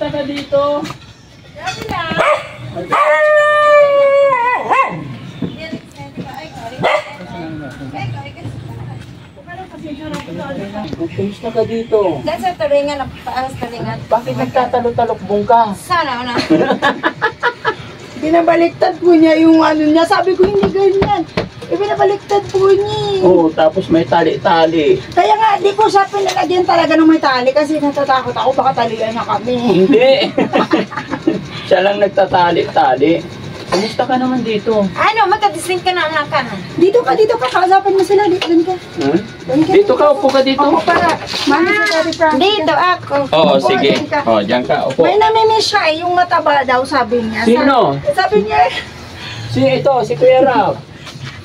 Kumusta ka dito? Sabi na. Kumusta ka dito? Dahil sa talingan, paas talingan. Bakit nagtatalo-talokbong ka? Sana na. Binabaliktad po niya yung ano niya. Sabi ko hindi ganyan. Binabaliktad po niya. Oo, tapos may tali-tali. Kaya nga, di ko siya pinalagyan talaga ng may tali kasi natatakot ako baka talian na kami. Hindi. Siya lang nagtatali-tali. Kumusta ka naman dito? Ano, magkadisling ka na anak ka na. Dito ka. Kausapin mo sila. Dito ka. Hmm? Dito ka, upo ka dito. Opo para. Mami si Daddy Frank. Dito ako. Oo, sige. O, diyan ka, upo. May namimiss siya eh. Yung mataba daw sabi niya. Sino? Sabi niya. Si Kuya Rap.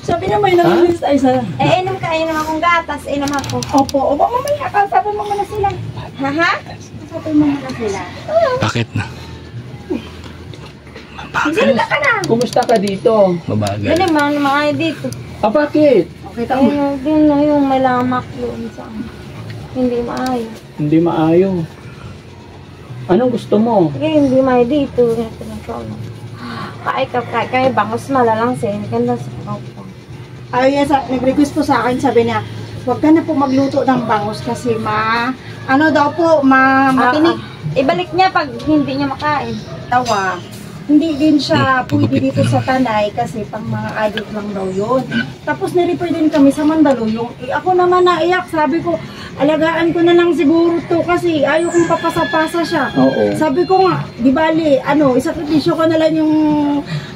Sabi niya may namimiss ay sa. Inom ka, inom akong gatas, inom ako. Opo. Mamaya. Kausapin mo muna sila. Haha? Kausapin mo muna sila. Bakit na? Salita ka na. Kumusta ka dito? Mabagal. Dali, mga dito. Ah, bakit? Okay, tama. Ayun, din na yung may lamak yun sa hindi maayo. Hindi maayo. Anong gusto mo? Hindi maayo dito. Kaya bangos malalang sa inyo. Ganda sa kapwa. Ayun, nag-request po sa akin, sabi niya, huwag ka na po magluto ng bangus kasi matinik. Ibalik niya pag hindi niya makain. Tawa. Hindi din siya pwede dito sa Tanay kasi pang mga adult lang daw yun. Tapos nirefer din kami sa Mandaluyong. Ako naman naiyak, sabi ko, alagaan ko na lang siguro to kasi ayaw kong papasa-pasa siya. Oo. Sabi ko nga, di bali, isakripisyo ko na lang yung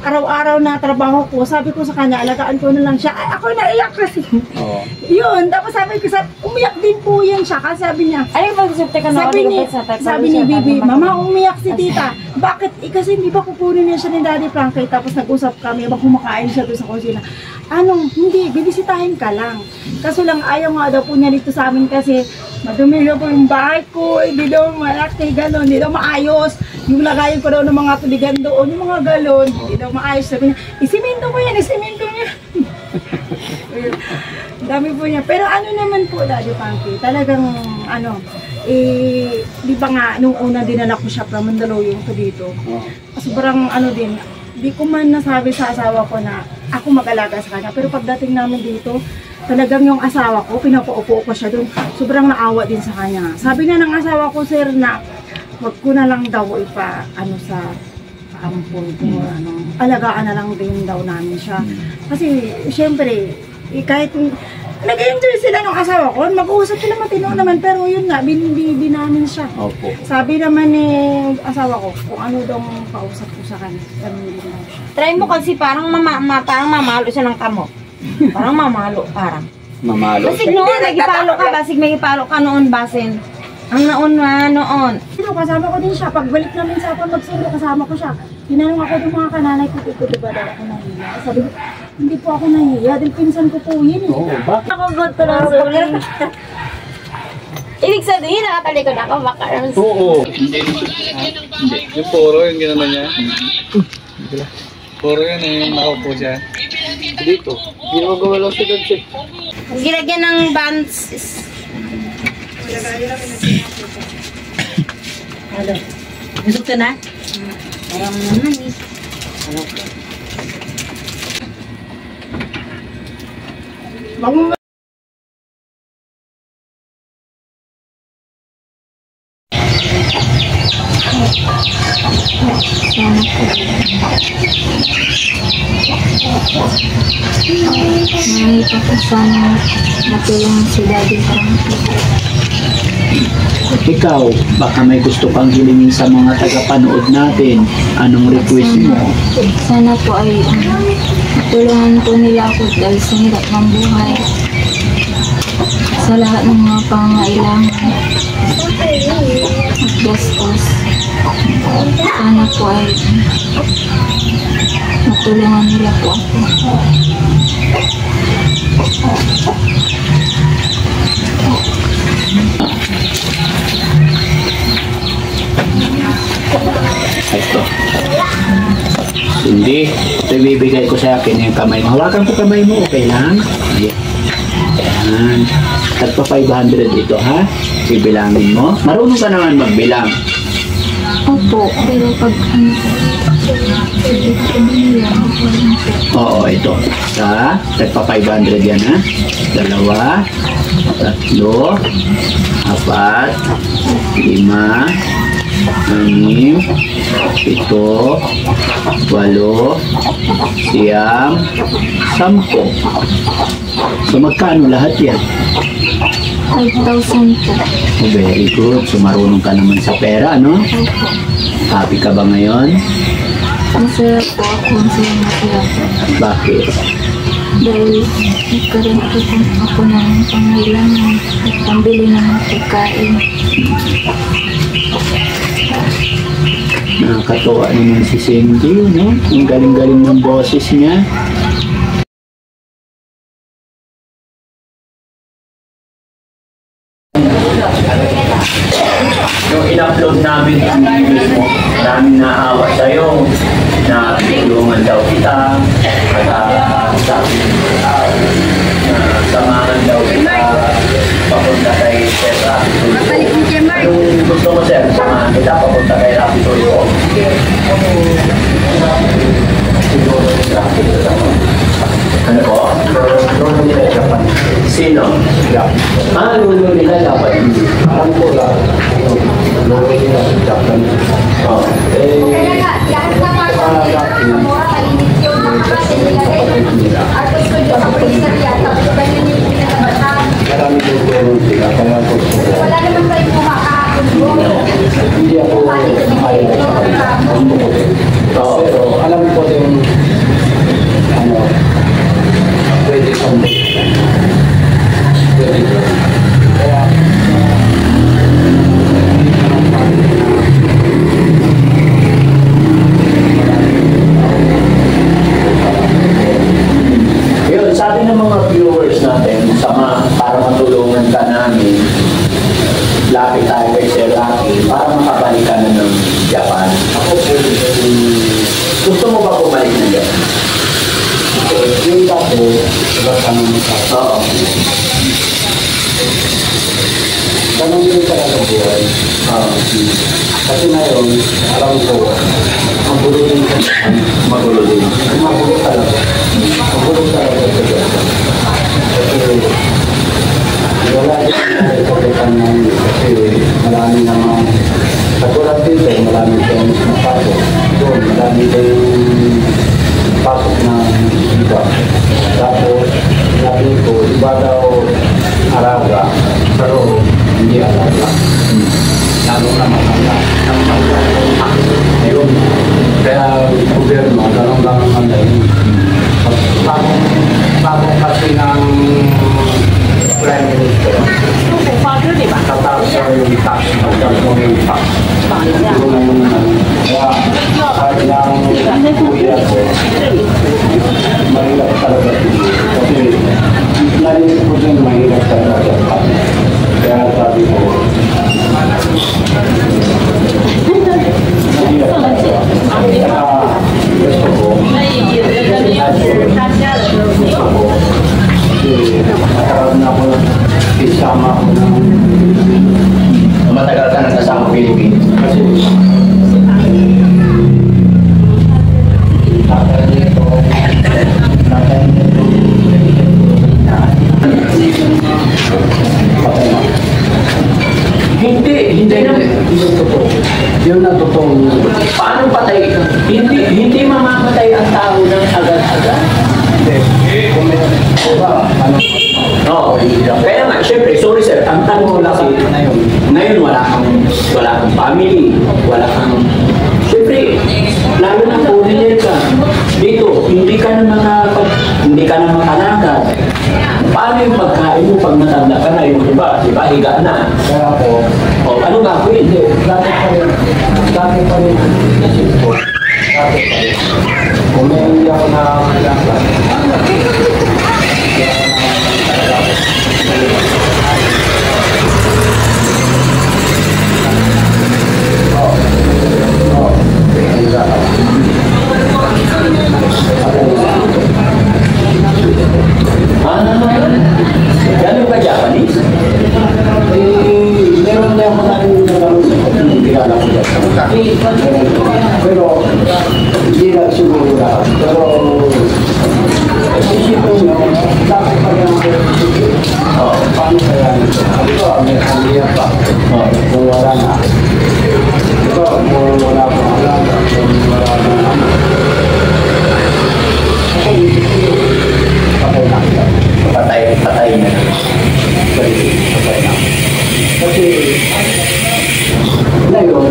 araw-araw na trabaho ko. Sabi ko sa kanya, alagaan ko na lang siya. Ay, ako naiyak kasi. Oo. Yun, tapos sabi ko, umiyak din po yan siya kasi sabi niya, Ay, mag-isipte ka na sabi ni Bibi, Mama, umiyak si tita. Bakit? Kasi hindi ba kukunin niya siya ni Daddy Frankie? Tapos nag-usap kami, habang kumakain siya doon sa kusina. Hindi, bibisitahin ka lang. Kaso lang, ayaw nga daw po niya dito sa amin kasi madumi daw po yung bahay ko, hindi daw malaki, gano'n, hindi daw maayos. Yung lagayan ko daw ng mga tuligan doon, yung mga galon, hindi daw maayos. Sabi niya, isiminto mo yan, isiminto niya. Dami po niya. Pero ano naman po, Daddy Frankie, talagang, di ba nga, nung una dinala ko siya from Mandaluyong to dito. Sobrang din, di ko man nasabi sa asawa ko na ako mag-alaga sa kanya. Pero pagdating namin dito, talagang yung asawa ko, pinapaupo ko siya doon. Sobrang naawa din sa kanya. Sabi na ng asawa ko, sir, na wag ko na lang daw sa ampon ko, alagaan na lang din daw namin siya. Kasi, syempre, kahit nag-enjoy sila ng asawa ko, mag-uusap sila matino naman, pero yun nga, binibili namin siya. Opo. Sabi naman ni asawa ko, kung ano daw kausap ko sa kanya, ganun din daw siya. Try mo kasi parang mamalo siya ng kamot. Parang mamalo, parang. Mamalo. Basig noon, nagipalo ka, basig may ipalo ka noon, basin. Ang noon. Kasama ko din siya, pagbalik namin sa akin magsundo, kasama ko siya. Tinanong ako ng mga kananay ko, diba daw ako nahiya? Sabi ko, hindi po ako nahiya, dahil pinsan ko po yun. Oo, bakit? Ako goto lang sorry. Ibig sabihin, nakatalikod ako, baka Oo. Hindi. Yung puro yung ginawa niya. Puro yun yung nakaupo siya. Dito. Ginagawa lang si Gadget. gilagyan ng bands. Ano? Busog ka na? Parang naman eh. Bangun ka. Nakita ko sana matulungan si Daddy Frankie. Ikaw, baka may gusto kang hilingin sa mga tagapanood natin. Anong request mo? Sana po ay matulungan po nila ako dahil sa hirap ng buhay. Sa lahat ng mga pangangailangan at gastos. Sana po ay matulungan nila po ako. Ito. Hindi. Ito ibibigay ko sa akin yung kamay mo. Hawakan ko kamay mo. Okay lang? Ayan. Tagpa 500 ito ha. Bibilangin mo. Marunong ka naman magbilang. Opo, pero pag ano po, Oo, ito. Isa, tagpa 500 yan ha. Dalawa, tatlo, apat, lima, anim, pito, walo, siyam, 10. So magkano lahat yan? 5,000 po. Oh, very good. So marunong ka naman sa pera, no? Opo. Happy ka ba ngayon? Masaya po ako, masaya masaya po. Bakit? Dahil nagkaroon ako ng pangailangan at pambili ng pagkain. Nakakatuwa naman si Cindy, no? Ang galing-galing ng boses niya. Yung in-upload namin ang videos mo, maraming naawa sa'yo na tulungan daw kita at sabi na samahan daw kita papunta kay Sir Rapi Tulfo. Anong gusto mo, Sir? Samahan kita papunta kay Rapi Tulfo. Ano po? Lolo nila Japan. Sino? Lolo nila Japan. Alam ko lang. Lolo nila Japan. Marami ko tulong sila. Kaya ko wala naman tayo kumakakon mo. Hindi ako ayaw sa kanila. Pero alam ko din ano, pwede someday. Pwede ko. Kaya yun, sabi ng mga viewers natin para matulungan ka namin, lapit tayo kay Sir Rocky para makabalik ka na ng Japan. Ako po, gusto mo ba bumalik ng Japan? Yung ako, wala ka naman sa oo. Ganun din talaga buhay. Kasi ngayon, alam ko, magulo din sa Japan. Magulo din. Magulo talaga. Magulo talaga sa Japan. Kasi wala din sa Japan namin kasi marami naman katulad dito, marami tayong napasok. Doon, marami tayong pasok ng iba. Tapos, sabi ko, iba daw Araga, pero hindi Araga. Lalo na matanda. Ayun. Kaya, gobyerno, ganun lang ang dahil. Bagong kasi ng Prime Minister. Tataas yung tax, magkakaroon yung tax. Kaya, kahit lang kuya ko, mahirap talaga dito. Kasi, narinig ko din mahirap talaga. Kaya sabi ko, mahirap talaga. Kaya, gusto ko, kasi nakaroon ako isama ko ng matagal ka nang kasama Pilipinas. Kasi hindi yung totoo. Yun ang totoo. Paano patay? Hindi mamamatay ang tao ng agad-agad. No, kaya nga, syempre, sorry sir, ang tanong ko kasi ngayon wala kang family, wala kang, syempre, lalo na foreigner ka, dito, hindi ka na makalakad. Paano yung pagkain mo pag matanda ka na, yung iba, higa na. Kaya ako, ano gagawin? Dati pa rin, kung may hindi ako nakakalakad, Galing ka Japanese? Meron niya ako narinig na gano'n sa pagkakilala ko dyan. Oo. Paano kaya nito? Ito, may kaniya pa. Oo. Kung wala na. Ito, kung wala pa alaga. Kung wala na ano. Patay na kita. Patay na. Patay na. Kasi, ngayon,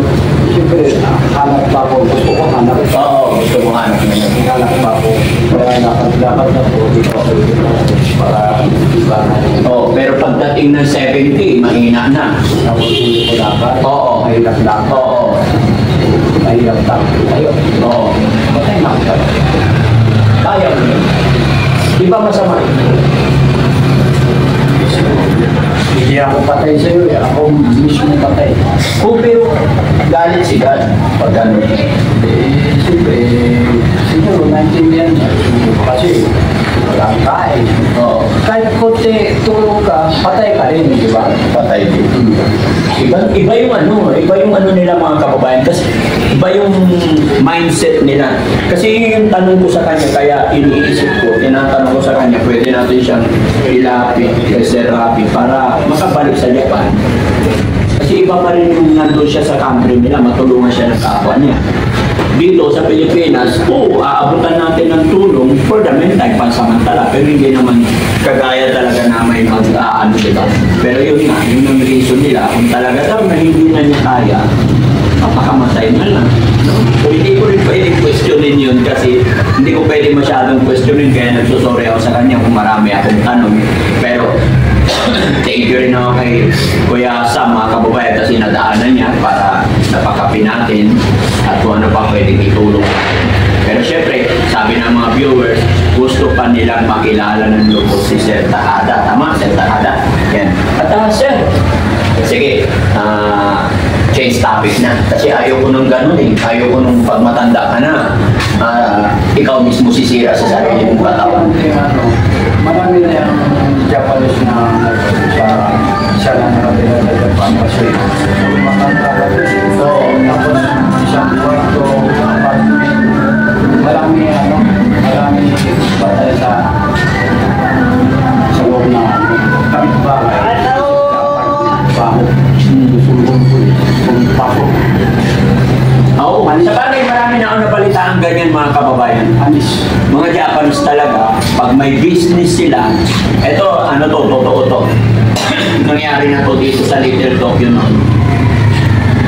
siyempre, hanap pa ako. Gusto ko hanap. Oo, gusto mo hanap na yun. Hanap pa ako. Kaya lakad-lakad na po. Dito ako para iba na rin. Oo, pero pagdating ng 70, mahina na. Tapos hindi ko lakad. Oo. Mahirap lakad. Oo. Mahirap lakad. Ayun. Oo. Patay na kita. Kaya mo yun. Di ba masama? Hindi ako patay sa'yo eh. Ako mismo patay. Kung pero galit si God pag gano'n. Siyempre, siguro naintindihan niya. Kasi walang kain. Oo. Kahit konti tulong ka, patay ka rin, di ba? Patay din. Iba yung ano nila mga kababayan. Kasi iba yung mindset nila. Kasi yung tanong ko sa kanya, kaya iniisip ko, tinatanong ko sa kanya, pwede natin siyang ilapit, therapy, para makabalik sa Japan. Kasi iba pa rin yung nandun siya sa country nila, matulungan siya ng kapwa niya. Dito sa Pilipinas, aabutan natin ng tulong for the meantime, pansamantala. Pero hindi naman kagaya talaga na may mag-aano, diba? Pero yun nga, yun ang reason nila. Kung talaga daw na hindi na niya kaya, mapakamatay na lang. No? So hindi ko rin pwedeng questionin yun kasi hindi ko pwede masyadong questionin kaya nagsusorry ako sa kanya kung marami akong tanong. Pero thank you rin ako kay Kuya Sam, mga kababayan, kasi nadaanan niya para napakapi natin at kung ano pa pwedeng itulong. Pero syempre, sabi ng mga viewers, gusto pa nilang makilala ng lubos si Sir Tejada. Tama, Sir Tejada? Yan. At Sir, sige, change topic na. Kasi ayaw ko nung ganun eh. Ayaw ko nung pag matanda ka na, ikaw mismo sisira sa sarili mong katawan. Marami na yung Japanese na siya na nakatira sa Japan kasi matanda ka rin. So, tapos isang kwarto, apartment, marami patay sa loob na kapitbahay. Baho. Susulong ko eh. Kung pasok. Oo, sa bagay marami na ako nabalitaan ganyan mga kababayan. Anis. Mga Japanese talaga, pag may business sila, eto, ano to, totoo to. Nangyari na to dito sa Little Tokyo noon.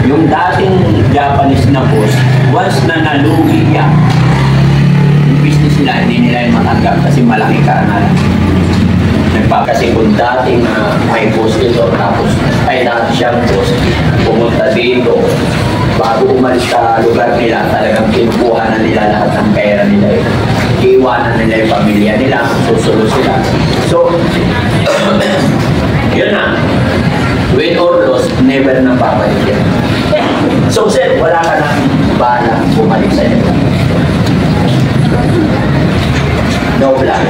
Yung dating Japanese na boss, once na nalugi yan, yung business nila, hindi nila yung matanggap kasi malaki karangalan. Kasi kung dating may boss dito, tapos ay dati siyang boss, pumunta dito, bago umalis sa lugar nila, talagang kinukuha na nila lahat ng pera nila. Iiwanan nila yung pamilya nila, susunod sila. So, yun na. Win or loss, never na babalik yan. So, sir, wala ka na bala bumalik sa iyo. No plan.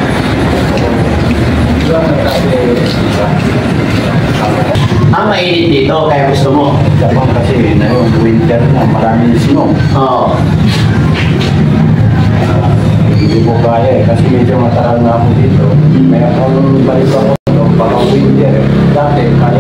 Mainit dito, kaya gusto mo. Japan kasi na yun, winter na, maraming snow. Oo. Hindi ko kaya eh, kasi medyo matagal na ako dito. May akong balik ako doon, parang winter. Dati, kaya